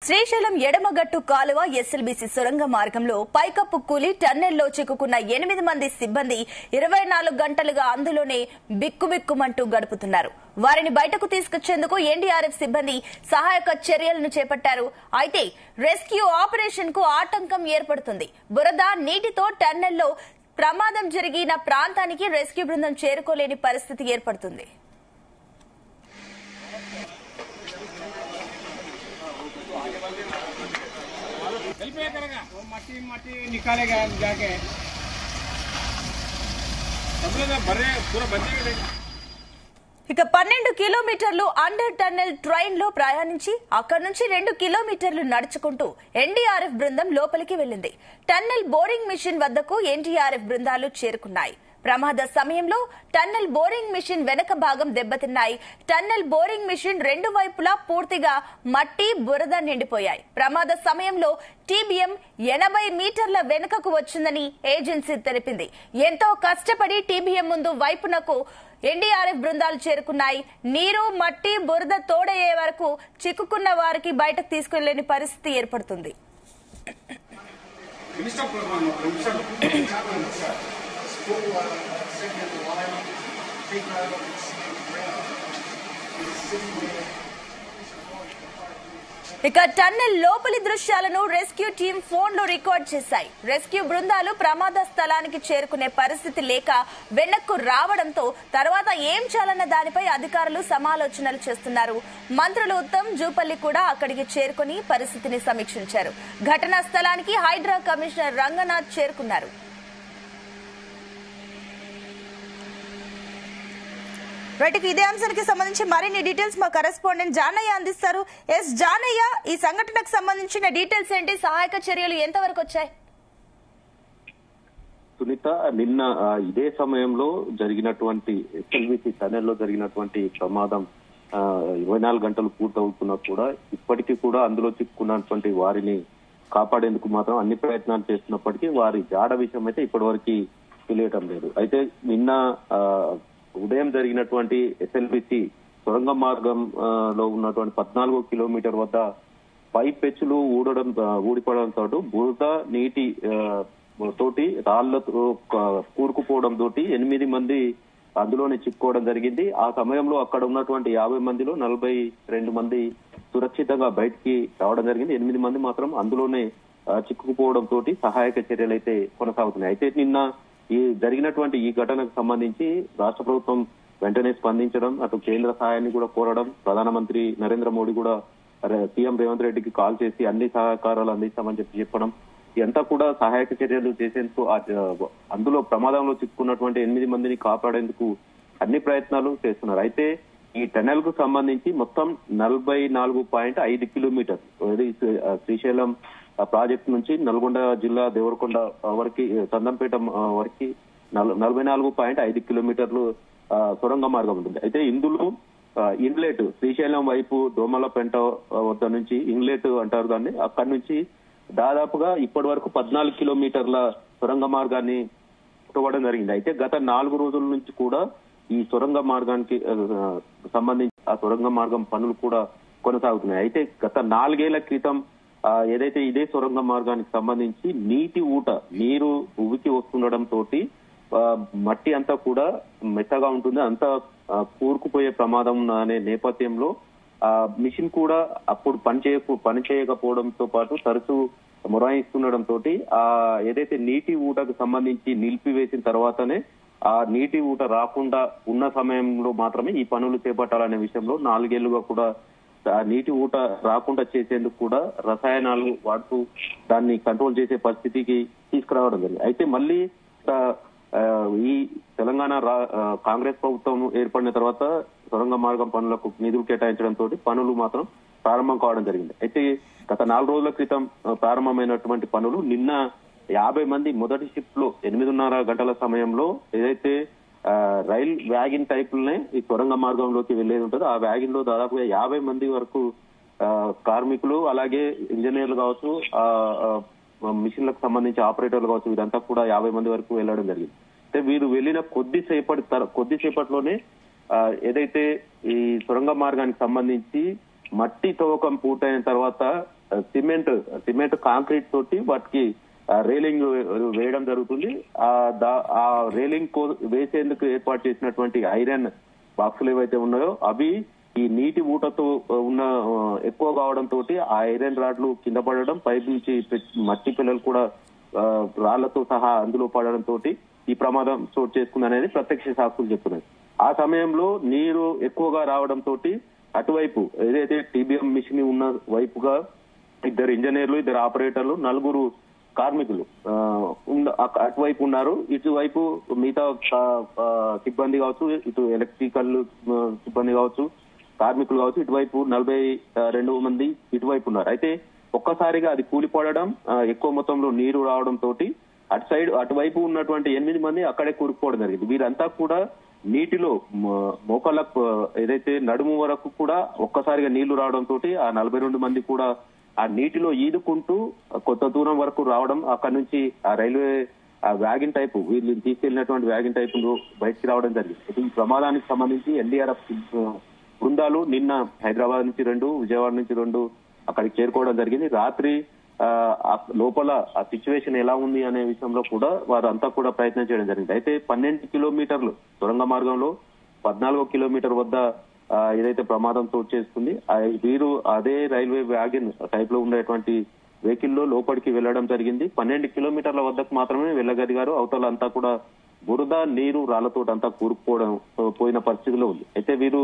శ్రీశైలం ఎడమగట్టు కాలువ ఎస్ఎల్బీసీ సొరంగ మార్గంలో పైకప్పు కూలి టన్నెల్లో చిక్కుకున్న 8 మంది సిబ్బంది 24 గంటలుగా అందులోనే బిక్కుబిక్కుమంటూ గడుపుతున్నారు. వారిని బయటకు తీసుకొచ్చేందుకు ఎన్డీఆర్ఎఫ్ సిబ్బంది సహాయక చర్యలను చేపట్టారు. అయితే రెస్క్యూ ఆపరేషన్ కు ఆటంకం ఏర్పడుతుంది. బురద నీటితో టన్నెల్లో ప్రమాదం జరిగిన ప్రాంతానికి రెస్క్యూ బృందం చేరుకోలేని పరిస్థితి ఏర్పడుతుంది. मट्टी निकालेगा जाके ఇక 12 కిలోమీటర్లు అండర్ టన్నెల్ ట్రైన్ లో ప్రయాణించి అక్కడి నుంచి 2 కిలోమీటర్లు నడుచుకుంటూ ఎన్డీఆర్ఎఫ్ బృందం లోపలికి వెళ్లింది. టన్నెల్ బోరింగ్ మిషన్ వద్దకు ఎన్డీఆర్ఎఫ్ బృందాలు చేరుకున్నాయి. ప్రమాద సమయంలో టన్నెల్ బోరింగ్ మిషన్ వెనక భాగం దెబ్బతిన్నాయి. టన్నెల్ బోరింగ్ మిషన్ రెండు వైపులా పూర్తిగా మట్టి బురద నిండిపోయాయి. ప్రమాద సమయంలో టీబీఎం 80 మీటర్ల వెనుకకు వచ్చిందని ఏజెన్సీ తెలిపింది. ఎంతో కష్టపడి టీబీఎం ముందు వైపునకు ఎన్డీఆర్ఎఫ్ బృందాలు చేరుకున్నాయి. నీరు మట్టి బురద తోడయ్యే వరకు చిక్కుకున్న వారికి బయటకు తీసుకెళ్లేని పరిస్థితి ఏర్పడుతుంది. ఇక టన్నెల్ లోపలి దృశ్యాలను రెస్క్యూ టీం ఫోన్లో రికార్డ్ చేశాయి. రెస్క్యూ బృందాలు ప్రమాద స్థలానికి చేరుకునే పరిస్థితి లేక వెనక్కు రావడంతో తర్వాత ఏం చేయాలన్న దానిపై అధికారులు సమాలోచనలు చేస్తున్నారు. మంత్రులు ఉత్తమ్ జూపల్లి కూడా అక్కడికి చేరుకుని పరిస్థితిని సమీక్షించారు. ఘటనా స్థలానికి హైడ్రా కమిషనర్ రంగనాథ్ చేరుకున్నారు. ఇదే అంశానికి సంబంధించి మరిన్ని డీటెయిల్స్ మా కరెస్పాండెంట్ జానయ్య అందిస్తారు. ఎస్ జానయ్య, ఈ సంఘటనకు సంబంధించిన డీటెయిల్స్ ఏంటి? సహాయక చర్యలు ఎంతవరకు వచ్చాయి? సునీత, నిన్న ఇదే సమయంలో జరిగినటువంటి ఎస్ఎల్బీసీ టనెల్లో జరిగినటువంటి ప్రమాదం 24 గంటలు పూర్తవుతున్నా కూడా ఇప్పటికీ కూడా అందులో చిక్కుకున్నటువంటి వారిని కాపాడేందుకు మాత్రం అన్ని ప్రయత్నాలు చేస్తున్నప్పటికీ వారి జాడ విషయం అయితే ఇప్పటి వరకు తెలియటం లేదు. అయితే నిన్న ఉదయం జరిగినటువంటి ఎస్ఎల్బీసీ సొరంగ మార్గం లో ఉన్నటువంటి 14 కిలోమీటర్ వద్ద పైప్ పెచ్చులు ఊడిపడంతో బురద నీటి తోటి రాళ్లతో కూరుకుపోవడం తోటి 8 మంది అందులోనే చిక్కుకోవడం జరిగింది. ఆ సమయంలో అక్కడ ఉన్నటువంటి 50 మందిలో 42 మంది సురక్షితంగా బయటికి రావడం జరిగింది. 8 మంది మాత్రం అందులోనే చిక్కుకుపోవడం తోటి సహాయక చర్యలు అయితే కొనసాగుతున్నాయి. అయితే నిన్న ఈ జరిగినటువంటి ఈ ఘటనకు సంబంధించి రాష్ట్ర ప్రభుత్వం వెంటనే స్పందించడం, అటు కేంద్ర సహాయాన్ని కూడా కోరడం, ప్రధానమంత్రి నరేంద్ర మోడీ కూడా సీఎం రేవంత్ రెడ్డికి కాల్ చేసి అన్ని సహకారాలు అందిస్తామని చెప్పడం, ఎంత కూడా సహాయక చర్యలు చేసేందుకు అందులో ప్రమాదంలో చిక్కుకున్నటువంటి 8 మందిని కాపాడేందుకు అన్ని ప్రయత్నాలు చేస్తున్నారు. అయితే ఈ టనెల్ కు సంబంధించి మొత్తం 44.5 కిలోమీటర్లు శ్రీశైలం ప్రాజెక్టు నుంచి నల్గొండ జిల్లా దేవరకొండ వరకు చందంపేట వరకు 44.5 కిలోమీటర్లు సొరంగ మార్గం ఉంటుంది. అయితే ఇందులో ఇన్లెట్ శ్రీశైలం వైపు దోమలపెంట వద్ద నుంచి ఇన్లెట్ అంటారు దాన్ని, అక్కడి నుంచి దాదాపుగా ఇప్పటి వరకు 14 కిలోమీటర్ల సొరంగ మార్గాన్ని ఇవ్వడం జరిగింది. అయితే గత 4 రోజుల నుంచి కూడా ఈ సొరంగ మార్గానికి సంబంధించి ఆ సొరంగ మార్గం పనులు కూడా కొనసాగుతున్నాయి. అయితే గత 4 ఏళ్ల క్రితం ఏదైతే ఇదే సొరంగ మార్గానికి సంబంధించి నీరు ఉవికి వస్తుండడం తోటి మట్టి అంతా కూడా మెత్తగా ఉంటుంది, అంతా కూరుకుపోయే ప్రమాదం అనే నేపథ్యంలో మిషన్ కూడా అప్పుడు పనిచేయకపోవడంతో పాటు తరచూ మొరాయిస్తుండడం తోటి ఏదైతే నీటి ఊటకు సంబంధించి నిలిపివేసిన తర్వాతనే ఆ నీటి ఊట రాకుండా ఉన్న సమయంలో మాత్రమే ఈ పనులు చేపట్టాలనే విషయంలో 4 ఏళ్లుగా కూడా నీటి ఊట రాకుండా చేసేందుకు కూడా రసాయనాలు వాడుతూ దాన్ని కంట్రోల్ చేసే పరిస్థితికి తీసుకురావడం జరిగింది. అయితే మళ్ళీ ఈ తెలంగాణ కాంగ్రెస్ ప్రభుత్వం ఏర్పడిన తర్వాత సొరంగ మార్గం పనులకు నిధులు కేటాయించడంతో పనులు మాత్రం ప్రారంభం కావడం జరిగింది. అయితే గత 4 రోజుల క్రితం ప్రారంభమైనటువంటి పనులు నిన్న 50 మంది మొదటి షిఫ్ట్ లో 8:30 గంటల సమయంలో ఏదైతే రైల్ వ్యాగిన్ టైపులనే ఈ సొరంగ మార్గంలోకి వెళ్లేది ఉంటుంది, ఆ వ్యాగిన్ లో దాదాపుగా 50 మంది వరకు కార్మికులు, అలాగే ఇంజనీర్లు కావచ్చు, మిషన్లకు సంబంధించి ఆపరేటర్లు కావచ్చు, ఇదంతా కూడా 50 మంది వరకు వెళ్లడం జరిగింది. అయితే వీరు వెళ్లిన కొద్దిసేపట్లోనే ఏదైతే ఈ సొరంగ మార్గానికి సంబంధించి మట్టి తవ్వకం పూర్తయిన తర్వాత సిమెంట్ కాంక్రీట్ తోటి వాటికి రైలింగ్ వేయడం జరుగుతుంది. ఆ రైలింగ్ వేసేందుకు ఏర్పాటు చేసినటువంటి ఐరన్ బాక్సులు ఏవైతే ఉన్నాయో అవి ఈ నీటి ఊటతో ఉన్న ఎక్కువ కావడంతో ఆ ఐరన్ రాడ్లు కింద పడడం, పైపు నుంచి మట్టి పిల్లలు కూడా రాళ్లతో సహా అందులో పడడంతో ఈ ప్రమాదం చోటు చేసుకుంది అనేది ప్రత్యక్ష సాక్షులు చెప్తున్నాయి. ఆ సమయంలో నీరు ఎక్కువగా రావడంతో అటువైపు ఏదైతే టీబీఎం మిషన్ ఉన్న వైపుగా 2 ఇంజనీర్లు, 2 ఆపరేటర్లు, 4 కార్మికులు అటువైపు ఉన్నారు. ఇటువైపు మిగతా సిబ్బంది కావచ్చు, ఇటు ఎలక్ట్రికల్ సిబ్బంది కావచ్చు, కార్మికులు కావచ్చు, ఇటువైపు 42 మంది ఇటువైపు ఉన్నారు. అయితే ఒక్కసారిగా అది కూలిపోవడం, ఎక్కువ మొత్తంలో నీరు రావడంతో అటువైపు ఉన్నటువంటి 8 మంది అక్కడే కూరుకుపోవడం జరిగింది. వీరంతా కూడా నీటిలో మోకాళ్ళ ఏదైతే నడుము వరకు కూడా ఒక్కసారిగా నీళ్లు రావడంతో ఆ 42 మంది కూడా ఆ నీటిలో ఈదుకుంటూ కొంత దూరం వరకు రావడం, అక్కడి నుంచి ఆ రైల్వే వ్యాగిన్ టైపు వీళ్ళని తీసుకెళ్లినటువంటి వ్యాగిన్ టైపు బయటికి రావడం జరిగింది. ఈ ప్రమాదానికి సంబంధించి ఎన్డీఆర్ఎఫ్ బృందాలు నిన్న హైదరాబాద్ నుంచి 2, విజయవాడ నుంచి 2 అక్కడికి చేరుకోవడం జరిగింది. రాత్రి లోపల ఆ సిచ్యువేషన్ ఎలా ఉంది అనే విషయంలో కూడా వారంతా కూడా ప్రయత్నం చేయడం జరిగింది. అయితే 12 కిలోమీటర్లు సొరంగ మార్గంలో 14 కిలోమీటర్ వద్ద ఏదైతే ప్రమాదం చోటు చేసుకుంది, వీరు అదే రైల్వే వ్యాగన్ టైప్ లో ఉండేటువంటి వెహికల్ లో లోపలికి వెళ్లడం జరిగింది. 12 కిలోమీటర్ల వద్దకు మాత్రమే వెళ్ళగలిగారు. అవతల అంతా కూడా బురద, నీరు, రాళ్లతో అంతా పోయిన పరిస్థితిలో ఉంది. అయితే వీరు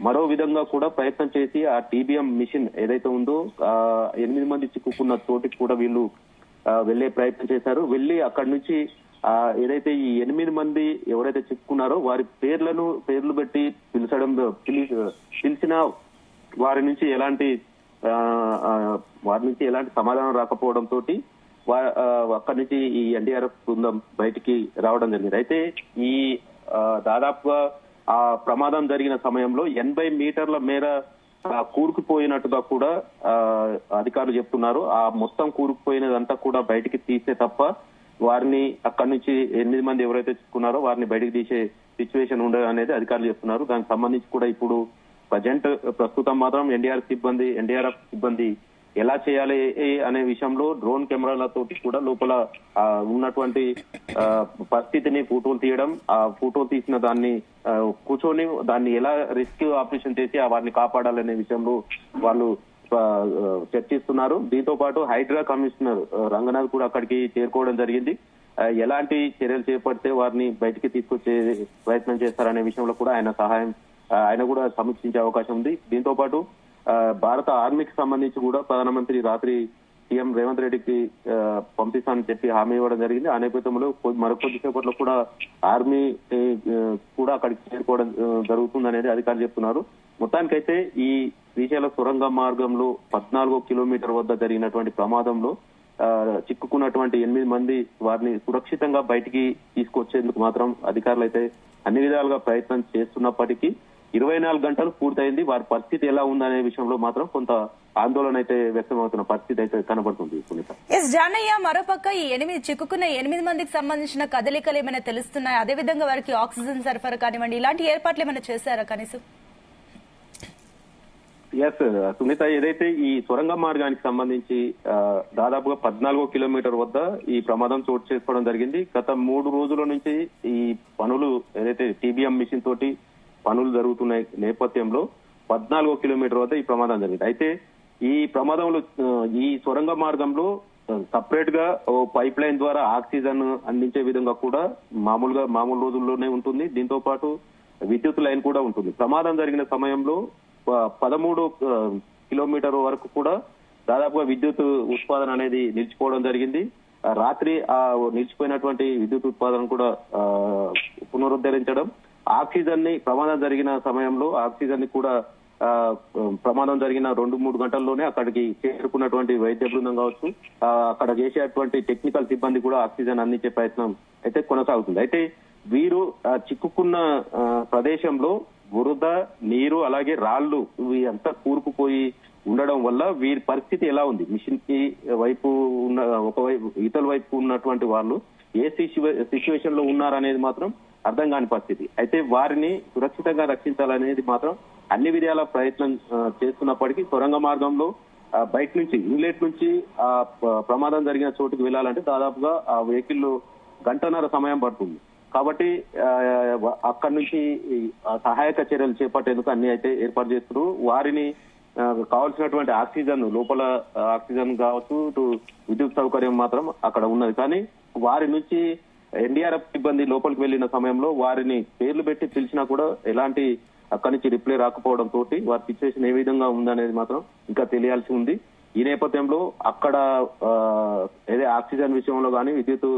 మరో విధంగా కూడా ప్రయత్నం చేసి ఆ టీబీఎం మిషన్ ఏదైతే ఉందో 8 మంది చిక్కుకున్న చోటికి కూడా వీళ్ళు వెళ్లే ప్రయత్నం చేశారు. వెళ్లి అక్కడి నుంచి ఏదైతే ఈ 8 మంది ఎవరైతే చిక్కుకున్నారో వారి పేర్లు పెట్టి పిలిచిన వారి నుంచి ఎలాంటి సమాధానం రాకపోవడంతో అక్కడి నుంచి ఈ ఎన్డీఆర్ఎఫ్ బృందం బయటికి రావడం జరిగింది. అయితే ఈ దాదాపుగా ఆ ప్రమాదం జరిగిన సమయంలో 80 మీటర్ల మేర కూరుకుపోయినట్టుగా కూడా అధికారులు చెప్తున్నారు. ఆ మొత్తం కూరుకుపోయినదంతా కూడా బయటికి తీస్తే తప్ప వారిని అక్కడి నుంచి 8 మంది ఎవరైతే చిక్కున్నారో వారిని బయటికి తీసే సిచ్యువేషన్ ఉండదు అనేది అధికారులు చెప్తున్నారు. దానికి సంబంధించి కూడా ఇప్పుడు ప్రస్తుతం మాత్రం ఎన్డీఆర్ఎఫ్ సిబ్బంది ఎలా చేయాలి అనే విషయంలో డ్రోన్ కెమెరాలతోటి కూడా లోపల ఉన్నటువంటి పరిస్థితిని ఫోటోలు తీయడం, ఆ ఫోటోలు తీసిన దాన్ని కూర్చొని దాన్ని ఎలా రెస్క్యూ ఆపరేషన్ చేసి వారిని కాపాడాలనే విషయంలో వాళ్ళు చర్చిస్తున్నారు. దీంతో పాటు హైడ్రా కమిషనర్ రంగనాథ్ కూడా అక్కడికి చేరుకోవడం జరిగింది. ఎలాంటి చర్యలు చేపడితే వారిని బయటికి తీసుకొచ్చే ప్రయత్నం చేస్తారనే విషయంలో కూడా ఆయన కూడా సమీక్షించే అవకాశం ఉంది. దీంతో పాటు భారత ఆర్మీకి సంబంధించి కూడా ప్రధానమంత్రి రాత్రి సీఎం రేవంత్ రెడ్డికి పంపిస్తానని చెప్పి హామీ ఇవ్వడం జరిగింది. ఆ నేపథ్యంలో మరికొద్దిసేపట్లో కూడా ఆర్మీ కూడా అక్కడికి చేరుకోవడం జరుగుతుందనేది అధికారులు చెప్తున్నారు. మొత్తానికైతే ఈ శ్రీశైల సొరంగ మార్గంలో 14 కిలోమీటర్ వద్ద జరిగినటువంటి ప్రమాదంలో చిక్కుకున్నటువంటి 8 మంది వారిని సురక్షితంగా బయటికి తీసుకొచ్చేందుకు మాత్రం అధికారులు అయితే అన్ని విధాలుగా ప్రయత్నం చేస్తున్నప్పటికీ 24 గంటలు పూర్తయింది. వారి పరిస్థితి ఎలా ఉందనే విషయంలో మాత్రం కొంత ఆందోళన అయితే వ్యక్తమవుతున్న పరిస్థితి అయితే కనబడుతుంది. సునీత, జానయ్య, మరోపక్క ఈ చిక్కుకున్న 8 మందికి సంబంధించిన కదలికలు ఏమైనా తెలుస్తున్నాయి? అదేవిధంగా వారికి ఆక్సిజన్ సరఫరా కానివ్వండి, ఇలాంటి ఏర్పాట్లు ఏమైనా చేశారా కనీసం? ఎస్ సునీత, ఏదైతే ఈ సొరంగ మార్గానికి సంబంధించి దాదాపుగా 14 కిలోమీటర్ వద్ద ఈ ప్రమాదం చోటు చేసుకోవడం జరిగింది. గత 3 రోజుల నుంచి ఈ పనులు ఏదైతే టీబీఎం మిషన్ తోటి పనులు జరుగుతున్న నేపథ్యంలో 14 కిలోమీటర్ వద్ద ఈ ప్రమాదం జరిగింది. అయితే ఈ ప్రమాదంలో ఈ సొరంగ మార్గంలో సపరేట్ గా ఓ పైప్ లైన్ ద్వారా ఆక్సిజన్ అందించే విధంగా కూడా మామూలు రోజుల్లోనే ఉంటుంది. దీంతో పాటు విద్యుత్ లైన్ కూడా ఉంటుంది. ప్రమాదం జరిగిన సమయంలో 13 కిలోమీటర్ వరకు కూడా దాదాపుగా విద్యుత్ ఉత్పాదన అనేది నిలిచిపోవడం జరిగింది. రాత్రి ఆ నిలిచిపోయినటువంటి విద్యుత్ ఉత్పాదన కూడా పునరుద్ధరించడం, ఆక్సిజన్ ని ప్రమాదం జరిగిన సమయంలో ఆక్సిజన్ ని కూడా ప్రమాదం జరిగిన 2-3 గంటల్లోనే అక్కడికి చేరుకున్నటువంటి వైద్య బృందం కావచ్చు, అక్కడ చేసేటువంటి టెక్నికల్ సిబ్బంది కూడా ఆక్సిజన్ అందించే ప్రయత్నం అయితే కొనసాగుతుంది. అయితే వీరు చిక్కుకున్న ప్రదేశంలో బురద, నీరు, అలాగే రాళ్లు ఇవి అంతా కూరుకుపోయి ఉండడం వల్ల వీరి పరిస్థితి ఎలా ఉంది, మిషన్ కి వైపు ఉన్న ఇతల వైపు ఉన్నటువంటి వాళ్ళు ఏ సిచ్యువేషన్ లో ఉన్నారనేది మాత్రం అర్థం కాని పరిస్థితి. అయితే వారిని సురక్షితంగా రక్షించాలనేది మాత్రం అన్ని విధాల ప్రయత్నం చేస్తున్నప్పటికీ సొరంగ మార్గంలో బయట నుంచి ఇన్లెట్ నుంచి ఆ ప్రమాదం జరిగిన చోటుకు వెళ్ళాలంటే దాదాపుగా ఆ వెహికల్ గంటన్నర సమయం పడుతుంది. కాబట్టి అక్కడి నుంచి సహాయక చర్యలు చేపట్టేందుకు అన్ని అయితే ఏర్పాటు చేస్తున్నారు. వారిని కావాల్సినటువంటి ఆక్సిజన్ లోపల ఆక్సిజన్ కావచ్చు, విద్యుత్ సౌకర్యం మాత్రం అక్కడ ఉన్నది. కానీ వారి నుంచి ఎన్డీఆర్ఎఫ్ సిబ్బంది లోపలికి వెళ్లిన సమయంలో వారిని పేర్లు పెట్టి పిలిచినా కూడా ఎలాంటి అక్కడి నుంచి రిప్లై రాకపోవడం తోటి వారి సిచ్యువేషన్ ఏ విధంగా ఉందనేది మాత్రం ఇంకా తెలియాల్సి ఉంది. ఈ నేపథ్యంలో అక్కడ ఏదైతే ఆక్సిజన్ విషయంలో కానీ విద్యుత్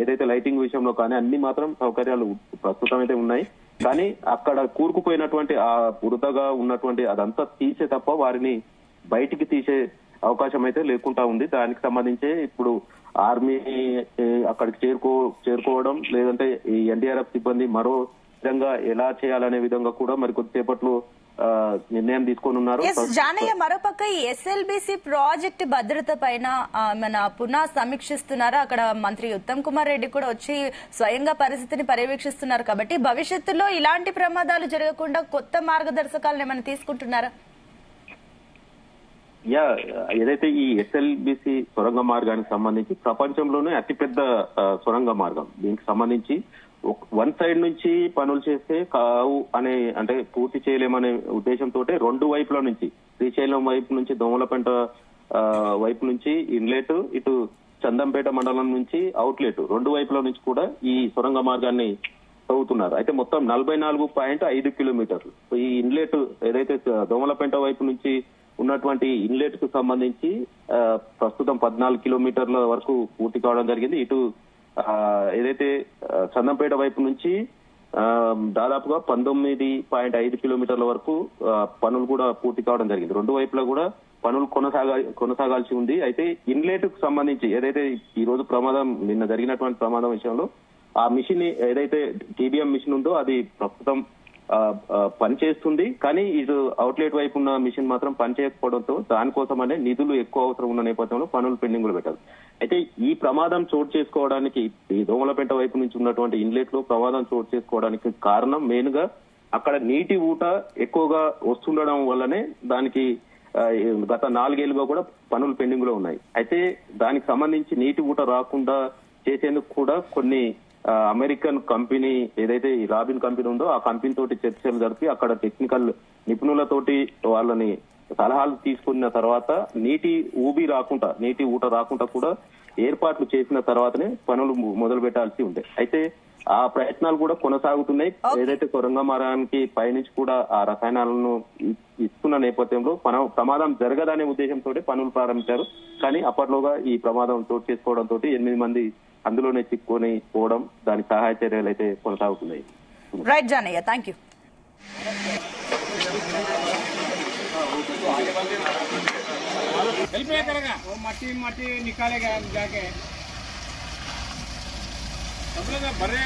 ఏదైతే లైటింగ్ విషయంలో కానీ అన్ని మాత్రం సౌకర్యాలు ప్రస్తుతం అయితే ఉన్నాయి. కానీ అక్కడ కూరుకుపోయినటువంటి ఆ బురదగా ఉన్నటువంటి అదంతా తీసే తప్ప వారిని బయటికి తీసే అవకాశం అయితే లేకుండా ఉంది. దానికి సంబంధించి ఇప్పుడు ఆర్మీ అక్కడికి చేరుకోవడం లేదంటే ఈ ఎన్డీఆర్ఎఫ్ సిబ్బంది మరో విధంగా ఎలా చేయాలనే విధంగా కూడా మరి కొద్దిసేపట్లో నిర్ణయం తీసుకొని ఉన్నారు. జానయ్య, మరోపక్క ఈ ఎస్ఎల్బిసి ప్రాజెక్ట్ భద్రత పైన మన పునః సమీక్షిస్తున్నారు. అక్కడ మంత్రి ఉత్తమ్ కుమార్ రెడ్డి కూడా వచ్చి స్వయంగా పరిస్థితిని పర్యవేక్షిస్తున్నారు. కాబట్టి భవిష్యత్తులో ఇలాంటి ప్రమాదాలు జరగకుండా కొత్త మార్గదర్శకాలను ఏమైనా తీసుకుంటున్నారా? ఏదైతే ఈ ఎస్ఎల్బిసి సొరంగ మార్గానికి సంబంధించి ప్రపంచంలోనే అతిపెద్ద సొరంగ మార్గం. దీనికి సంబంధించి వన్ సైడ్ నుంచి పనులు చేస్తే కావు అనే అంటే పూర్తి చేయలేమనే ఉద్దేశంతో రెండు వైపుల నుంచి శ్రీశైలం వైపు నుంచి దోమలపెంట వైపు నుంచి ఇన్లెట్, ఇటు చందంపేట మండలం నుంచి అవుట్లెట్ రెండు వైపుల నుంచి కూడా ఈ సొరంగ మార్గాన్ని తవ్వుతున్నారు. అయితే మొత్తం 44.5 కిలోమీటర్లు. ఈ ఇన్లెట్ ఏదైతే దోమలపెంట వైపు నుంచి ఉన్నటువంటి ఇన్లెట్ కు సంబంధించి ప్రస్తుతం 14 కిలోమీటర్ల వరకు పూర్తి కావడం జరిగింది. ఇటు ఏదైతే చందంపేట వైపు నుంచి దాదాపుగా 19.5 కిలోమీటర్ల వరకు పనులు కూడా పూర్తి కావడం జరిగింది. రెండు వైపులా కూడా పనులు కొనసాగాల్సి ఉంది. అయితే ఇన్లెట్ కు సంబంధించి ఏదైతే ఈ రోజు నిన్న జరిగినటువంటి ప్రమాదం విషయంలో ఆ మిషన్ ఏదైతే టీబీఎం మిషన్ ఉందో అది ప్రస్తుతం పనిచేస్తుంది. కానీ ఇటు అవుట్లెట్ వైపు ఉన్న మిషన్ మాత్రం పనిచేయకపోవడంతో దానికోసమనే నిధులు ఎక్కువ అవసరం ఉన్న నేపథ్యంలో పనులు పెండింగ్ లో పెట్టారు. అయితే ఈ ప్రమాదం చోటు చేసుకోవడానికి ఈ దోమలపెంట వైపు నుంచి ఉన్నటువంటి ఇన్లెట్ లో ప్రమాదం చోటు చేసుకోవడానికి కారణం మెయిన్ గా అక్కడ నీటి ఊట ఎక్కువగా వస్తుండడం వల్లనే దానికి గత 4 ఏళ్లుగా కూడా పనులు పెండింగ్ లో ఉన్నాయి. అయితే దానికి సంబంధించి నీటి ఊట రాకుండా చేసేందుకు కూడా కొన్ని అమెరికన్ కంపెనీ ఏదైతే ఈ రాబిన్ కంపెనీ ఉందో ఆ కంపెనీ తోటి చర్చలు జరిపి అక్కడ టెక్నికల్ నిపుణులతోటి వాళ్ళని సలహాలు తీసుకున్న తర్వాత నీటి ఊట రాకుండా కూడా ఏర్పాట్లు చేసిన తర్వాతనే పనులు మొదలు పెట్టాల్సి ఉంటాయి. అయితే ఆ ప్రయత్నాలు కూడా కొనసాగుతున్నాయి. ఏదైతే సొరంగ మార్గానికి పైనుంచి కూడా ఆ రసాయనాలను ఇస్తున్న నేపథ్యంలో ప్రమాదం జరగదనే ఉద్దేశంతో పనులు ప్రారంభించారు. కానీ అప్పట్లోగా ఈ ప్రమాదం చోటు చేసుకోవడంతో 8 మంది అందులోనే చిక్కుకొని పోవడం, దానికి సహాయ చర్యలు అయితే కొనసాగుతున్నాయి. Right Janaiah, thank you. Help नहीं करेगा वो मट्टी निकालेगा जाके सब लोग भरे